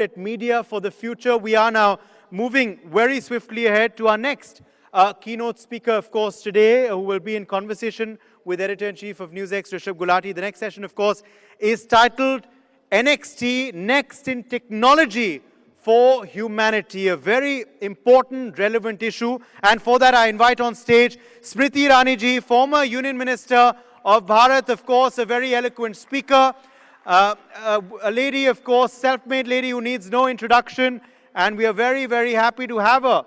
at media for the future. We are now moving very swiftly ahead to our next keynote speaker, of course, today, who will be in conversation with Editor-in-Chief of NewsX, Rishabh Gulati. The next session, of course, is titled NXT, Next in Technology for Humanity, a very important, relevant issue. And for that, I invite on stage Smriti Irani ji, former Union Minister of Bharat, of course, a very eloquent speaker, a lady, of course, self-made lady who needs no introduction. And we are very, very happy to have her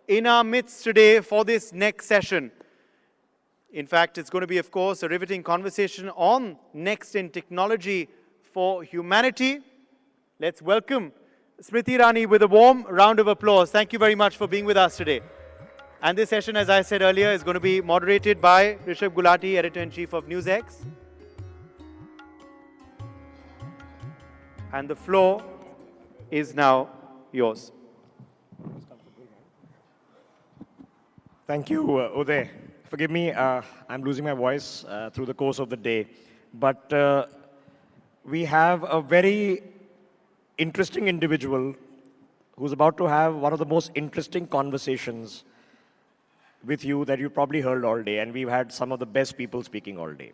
in our midst today for this next session. In fact, it's going to be, of course, a riveting conversation on next in technology for humanity. Let's welcome Smriti Irani with a warm round of applause. Thank you very much for being with us today. And this session, as I said earlier, is going to be moderated by Rishabh Gulati, Editor-in-Chief of NewsX. And the floor is now yours. Thank you, Uday. Forgive me, I'm losing my voice through the course of the day. But we have a very interesting individual who's about to have one of the most interesting conversations with you that you probably heard all day. And we've had some of the best people speaking all day.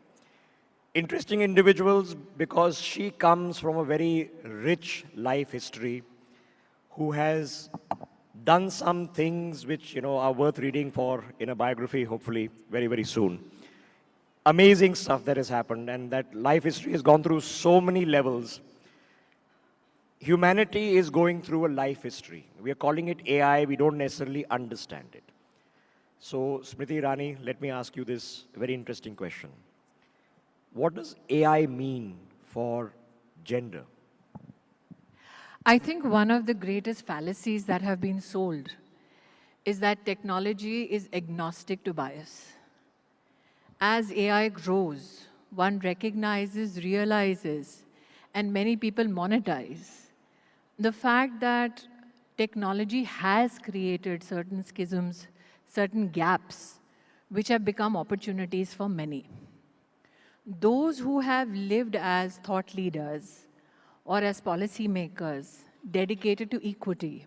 Interesting individuals because she comes from a very rich life history, who has done some things which, are worth reading for in a biography, hopefully, very, very soon. Amazing stuff that has happened, and that life history has gone through so many levels. Humanity is going through a life history. We are calling it AI. We don't necessarily understand it. So, Smriti Irani, let me ask you this very interesting question. What does AI mean for gender? I think one of the greatest fallacies that have been sold is that technology is agnostic to bias. As AI grows, one recognizes, realizes, and many people monetize the fact that technology has created certain schisms, certain gaps, which have become opportunities for many. Those who have lived as thought leaders or as policymakers dedicated to equity,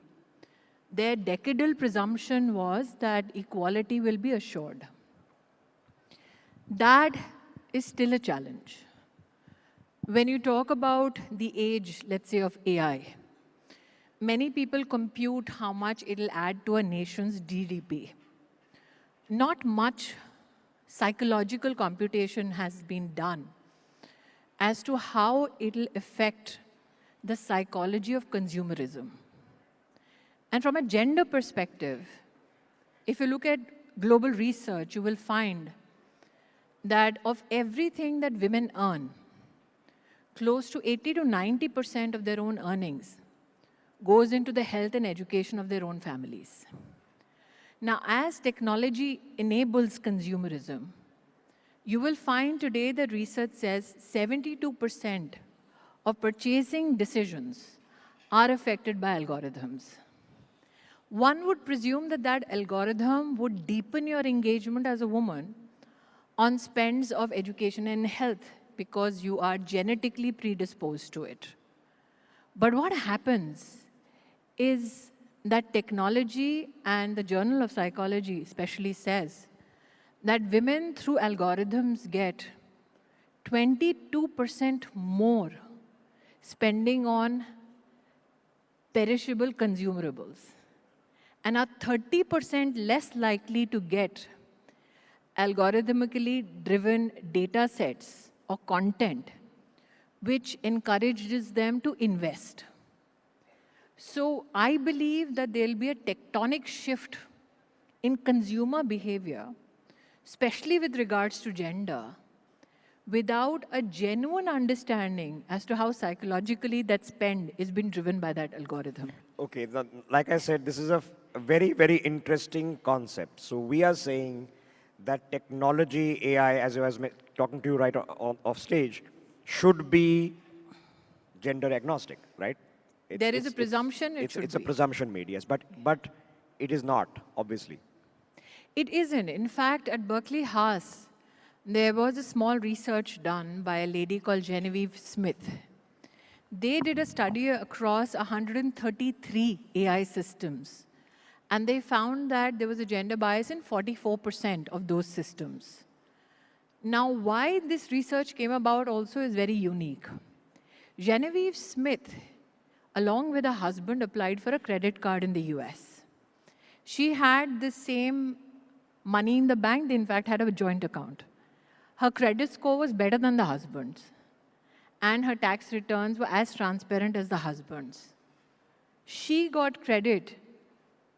their decadal presumption was that equality will be assured. That is still a challenge. When you talk about the age, let's say, of AI, many people compute how much it'll add to a nation's GDP. Not much psychological computation has been done as to how it'll affect the psychology of consumerism. And from a gender perspective, if you look at global research, you will find that of everything that women earn, close to 80 to 90% of their own earnings goes into the health and education of their own families. Now, as technology enables consumerism, you will find today that research says 72% of purchasing decisions are affected by algorithms. One would presume that that algorithm would deepen your engagement as a woman on spends of education and health because you are genetically predisposed to it. But what happens is that technology, and the Journal of Psychology especially says that women through algorithms get 22% more spending on perishable consumerables and are 30% less likely to get algorithmically driven data sets or content which encourages them to invest. So I believe that there'll be a tectonic shift in consumer behavior, especially with regards to gender, without a genuine understanding as to how psychologically that spend is being driven by that algorithm. Okay, like I said, this is a very, very interesting concept. So we are saying that technology, AI, as I was talking to you right off stage, should be gender agnostic, right? There is a presumption it should be. It's a presumption made, yes, but it is not, obviously. It isn't. In fact, at Berkeley Haas, there was a small research done by a lady called Genevieve Smith. They did a study across 133 AI systems, and they found that there was a gender bias in 44% of those systems. Now, why this research came about also is very unique. Genevieve Smith, along with her husband, applied for a credit card in the US. She had the same money in the bank. They, in fact, had a joint account. Her credit score was better than the husband's, and her tax returns were as transparent as the husband's. She got credit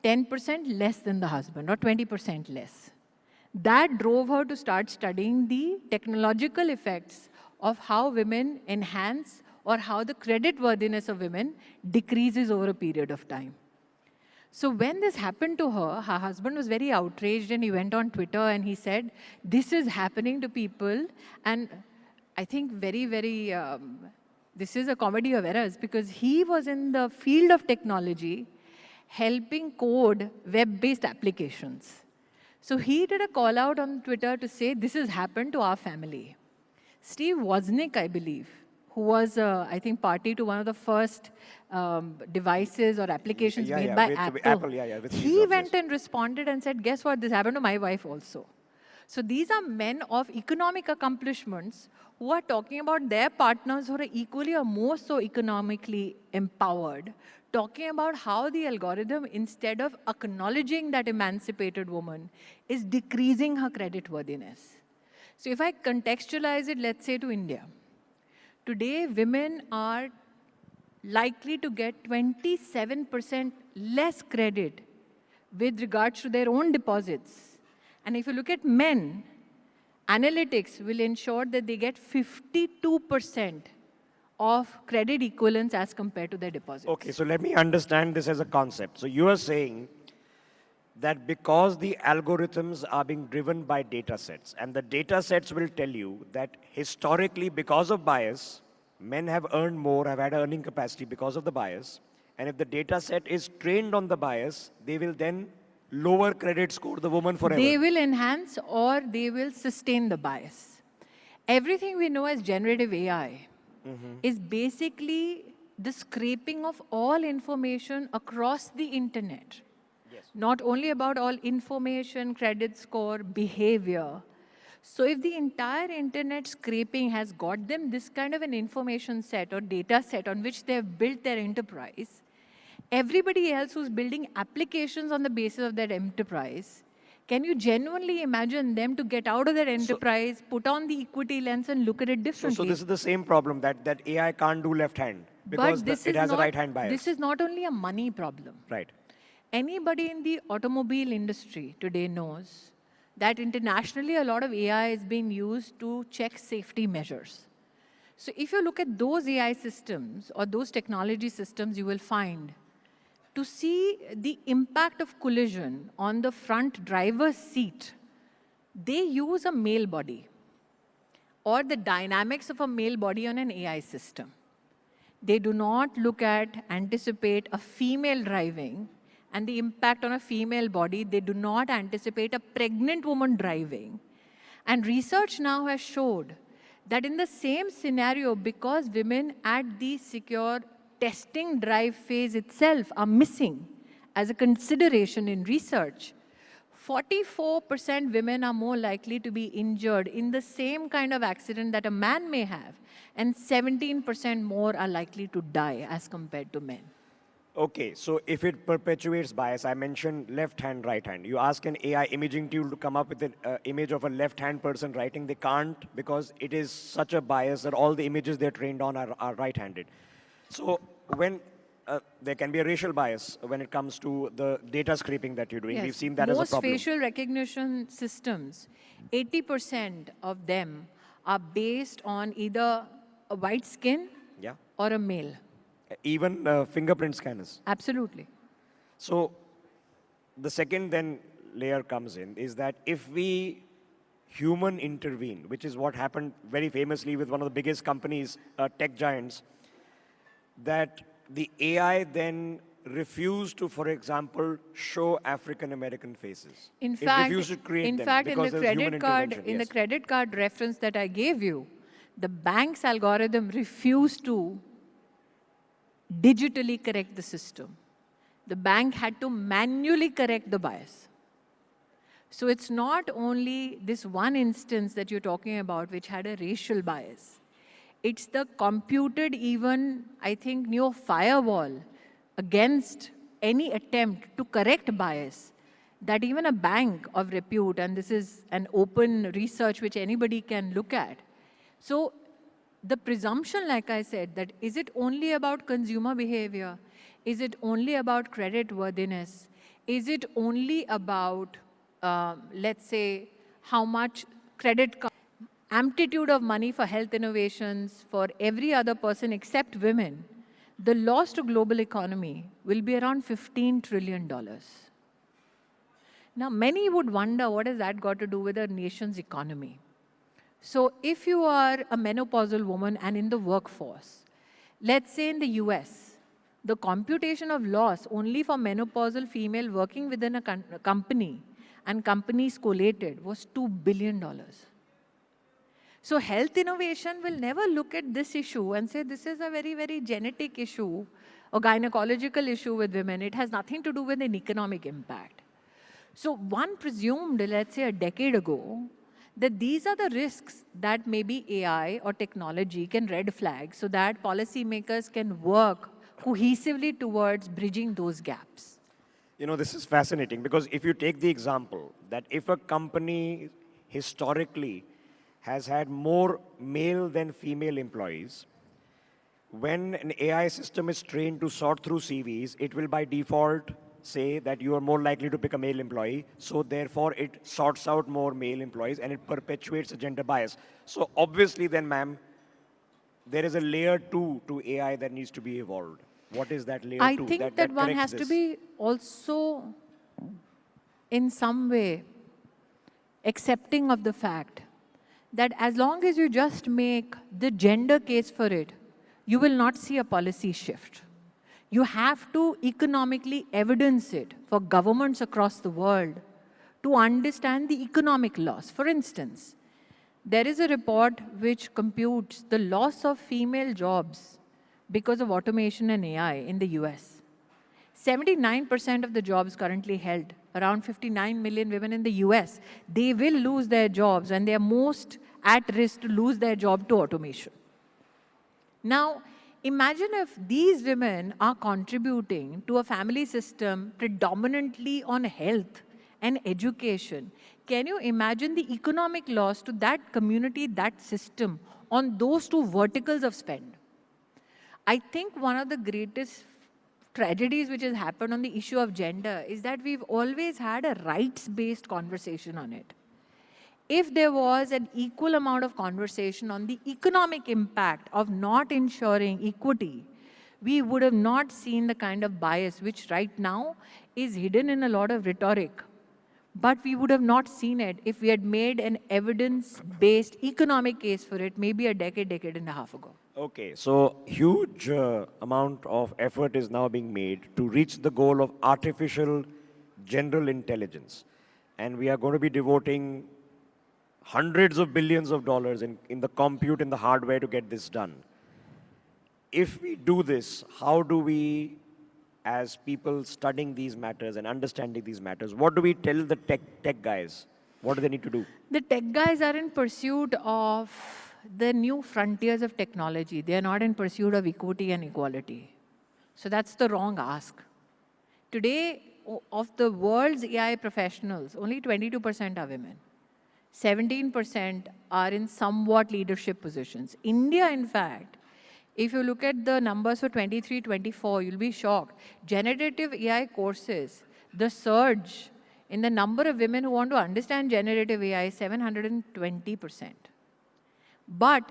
10% less than the husband, or 20% less. That drove her to start studying the technological effects of how women enhance or how the credit worthiness of women decreases over a period of time. So when this happened to her, her husband was very outraged, and he went on Twitter and he said, this is happening to people. And I think this is a comedy of errors, because he was in the field of technology helping code web-based applications. So he did a call out on Twitter to say, this has happened to our family. Steve Wozniak, I believe, who was, I think, party to one of the first devices or applications made by Apple. He went and responded and said, guess what, this happened to my wife also. So these are men of economic accomplishments who are talking about their partners who are equally or more so economically empowered, talking about how the algorithm, instead of acknowledging that emancipated woman, is decreasing her credit worthiness. So if I contextualize it, let's say to India, today women are likely to get 27% less credit with regards to their own deposits. And if you look at men, analytics will ensure that they get 52% of credit equivalence as compared to their deposits. Okay, so let me understand this as a concept. So you are saying that because the algorithms are being driven by data sets, and the data sets will tell you that historically, because of bias, men have earned more, have had earning capacity because of the bias. And if the data set is trained on the bias, they will then lower credit score the woman forever. They will enhance or they will sustain the bias. Everything we know as generative AI is basically the scraping of all information across the internet. Yes. Not only about all information, credit score, behavior. So if the entire internet scraping has got them this kind of an information set or data set on which they have built their enterprise, everybody else who's building applications on the basis of that enterprise, can you genuinely imagine them to get out of their enterprise, put on the equity lens and look at it differently? So this is the same problem that AI can't do left hand because it has a right hand bias. This is not only a money problem. Right. Anybody in the automobile industry today knows that internationally a lot of AI is being used to check safety measures. So if you look at those AI systems or those technology systems, you will find to see the impact of collision on the front driver's seat, they use a male body or the dynamics of a male body on an AI system. They do not look at, anticipate a female driving and the impact on a female body. They do not anticipate a pregnant woman driving. And research now has showed that in the same scenario, because women at the secure testing drive phase itself are missing as a consideration in research, 44% women are more likely to be injured in the same kind of accident that a man may have, and 17% more are likely to die as compared to men. Okay, so if it perpetuates bias, I mentioned left hand, right hand. You ask an AI imaging tool to come up with an image of a left hand person writing, they can't because it is such a bias that all the images they're trained on are right handed. So when there can be a racial bias when it comes to the data scraping that you're doing. Yes. We've seen that as a problem. Most facial recognition systems, 80% of them are based on either a white skin or a male. Even fingerprint scanners. Absolutely. So the second then layer comes in is that if we human intervene, which is what happened very famously with one of the biggest companies, tech giants, that the AI then refused to, for example, show African-American faces. In fact, it refused to create in them fact, because in the credit card reference that I gave you, the bank's algorithm refused to digitally correct the system. The bank had to manually correct the bias. So it's not only this one instance that you're talking about which had a racial bias. It's the computed even, I think, new firewall against any attempt to correct bias that even a bank of repute, and this is an open research which anybody can look at. So the presumption, like I said, that is it only about consumer behavior? Is it only about credit worthiness? Is it only about, let's say, how much credit amplitude of money for health innovations for every other person except women? The loss to global economy will be around $15 trillion. Now, many would wonder, what has that got to do with a nation's economy? So if you are a menopausal woman and in the workforce, let's say in the US, the computation of loss only for menopausal female working within a company and companies collated was $2 billion. So health innovation will never look at this issue and say this is a very, very genetic issue or gynecological issue with women. It has nothing to do with an economic impact. So one presumed, let's say a decade ago, that these are the risks that maybe AI or technology can red flag so that policymakers can work cohesively towards bridging those gaps. You know, this is fascinating because if you take the example that if a company historically has had more male than female employees, when an AI system is trained to sort through CVs, it will by default say that you are more likely to pick a male employee, so therefore it sorts out more male employees and it perpetuates a gender bias. So obviously then, ma'am, there is a layer 2 to AI that needs to be evolved. What is that layer 2? I think that one has to be also in some way accepting of the fact that as long as you just make the gender case for it, you will not see a policy shift. You have to economically evidence it for governments across the world to understand the economic loss. For instance, there is a report which computes the loss of female jobs because of automation and AI in the US. 79% of the jobs currently held, around 59 million women in the US, they will lose their jobs and they are most at risk to lose their job to automation. Now, imagine if these women are contributing to a family system predominantly on health and education. Can you imagine the economic loss to that community, that system, on those two verticals of spend? I think one of the greatest tragedies which has happened on the issue of gender is that we've always had a rights-based conversation on it. If there was an equal amount of conversation on the economic impact of not ensuring equity, we would have not seen the kind of bias which right now is hidden in a lot of rhetoric. But we would have not seen it if we had made an evidence-based economic case for it maybe a decade and a half ago. Okay, so huge amount of effort is now being made to reach the goal of artificial general intelligence. And we are going to be devoting hundreds of billions of dollars in the compute and the hardware to get this done. If we do this, how do we, as people studying these matters and understanding these matters, what do we tell the tech guys? What do they need to do? The tech guys are in pursuit of the new frontiers of technology. They are not in pursuit of equity and equality. So that's the wrong ask. Today, of the world's AI professionals, only 22% are women. 17% are in somewhat leadership positions. India, in fact, if you look at the numbers for 23-24, you'll be shocked. Generative AI courses, the surge in the number of women who want to understand generative AI is 720%. But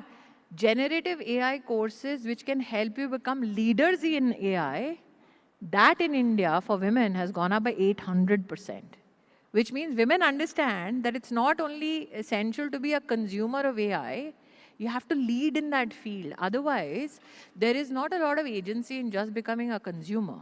generative AI courses which can help you become leaders in AI, that in India for women has gone up by 800%. Which means women understand that it's not only essential to be a consumer of AI, you have to lead in that field. Otherwise, there is not a lot of agency in just becoming a consumer.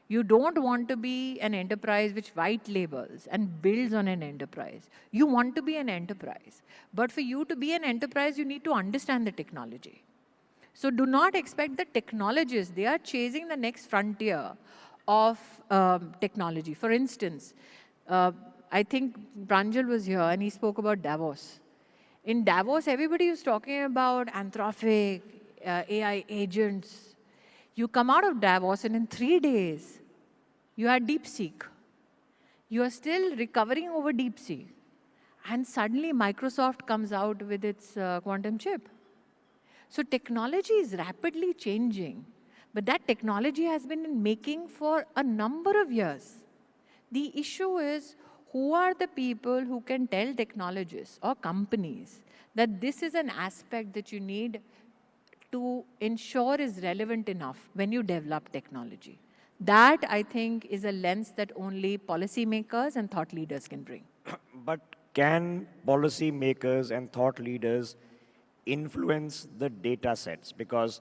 You don't want to be an enterprise which white labels and builds on an enterprise. You want to be an enterprise. But for you to be an enterprise, you need to understand the technology. So do not expect the technologists. They are chasing the next frontier of technology. For instance, I think Pranjal was here and he spoke about Davos. In Davos, everybody was talking about Anthropic, AI agents. You come out of Davos and in 3 days, you had DeepSeek. You are still recovering over DeepSeek. And suddenly Microsoft comes out with its quantum chip. So technology is rapidly changing, but that technology has been in making for a number of years. The issue is, who are the people who can tell technologists or companies that this is an aspect that you need to ensure is relevant enough when you develop technology? That, I think, is a lens that only policymakers and thought leaders can bring. But can policymakers and thought leaders influence the data sets? Because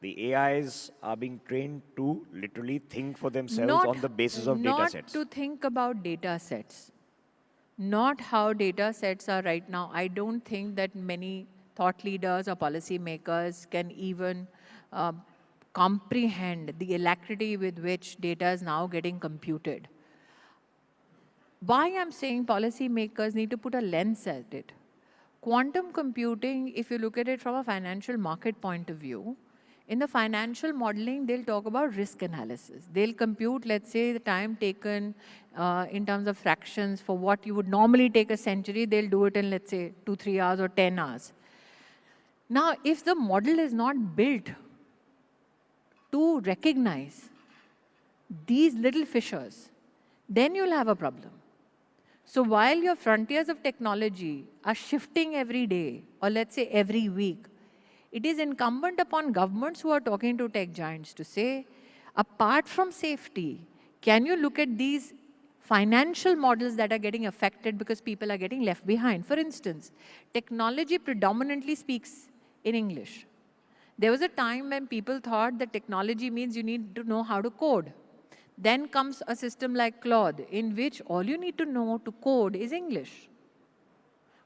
the AIs are being trained to literally think for themselves on the basis of data sets. Not to think about data sets. Not how data sets are right now. I don't think that many thought leaders or policymakers can even comprehend the alacrity with which data is now getting computed. Why I'm saying policymakers need to put a lens at it. Quantum computing, if you look at it from a financial market point of view, in the financial modeling, they'll talk about risk analysis. They'll compute, let's say, the time taken in terms of fractions for what you would normally take a century. They'll do it in, let's say, 2-3 hours or 10 hours. Now, if the model is not built to recognize these little fissures, then you'll have a problem. So while your frontiers of technology are shifting every day, or let's say every week, it is incumbent upon governments who are talking to tech giants to say, apart from safety, can you look at these financial models that are getting affected because people are getting left behind? For instance, technology predominantly speaks in English. There was a time when people thought that technology means you need to know how to code. Then comes a system like Claude, in which all you need to know to code is English.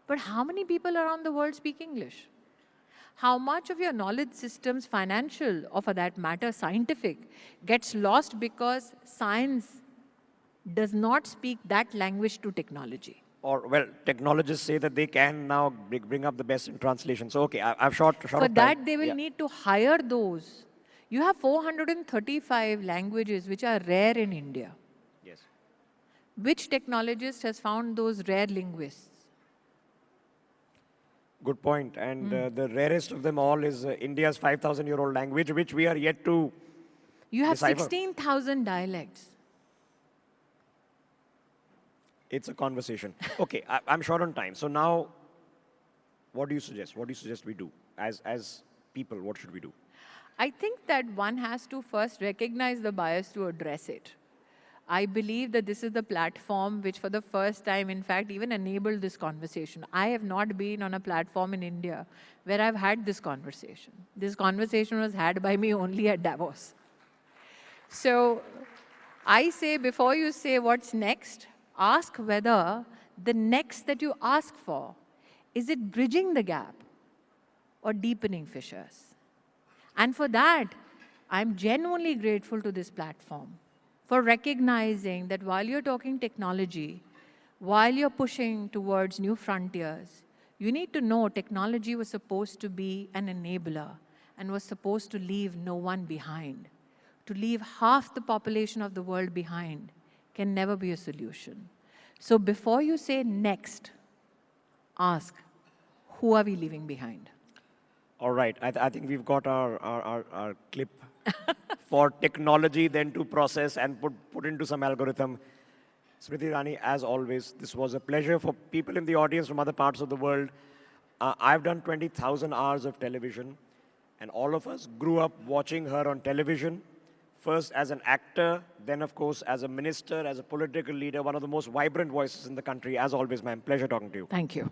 But how many people around the world speak English? How much of your knowledge systems, financial or for that matter, scientific, gets lost because science does not speak that language to technology? Or, well, technologists say that they can now bring up the best in translation. So, okay, I've short For that, they will need to hire those. You have 435 languages which are rare in India. Yes. Which technologist has found those rare linguists? Good point. And the rarest of them all is India's 5,000-year-old language, which we are yet to You have decipher. 16,000 dialects. It's a conversation. Okay, I'm short on time. So now, what do you suggest? What do you suggest we do? As people, what should we do? I think that one has to first recognize the bias to address it. I believe that this is the platform which for the first time, in fact, even enabled this conversation. I have not been on a platform in India where I've had this conversation. This conversation was had by me only at Davos. So I say, before you say what's next, ask whether the next that you ask for, is it bridging the gap or deepening fissures? And for that, I'm genuinely grateful to this platform for recognizing that while you're talking technology, while you're pushing towards new frontiers, you need to know technology was supposed to be an enabler and was supposed to leave no one behind. To leave half the population of the world behind can never be a solution. So before you say next, ask, who are we leaving behind? All right, I think we've got our clip for technology then to process and put into some algorithm. Smriti Irani, as always, this was a pleasure. For people in the audience from other parts of the world, I've done 20,000 hours of television, and all of us grew up watching her on television, first as an actor, then, of course, as a minister, as a political leader, one of the most vibrant voices in the country. As always, ma'am, pleasure talking to you. Thank you.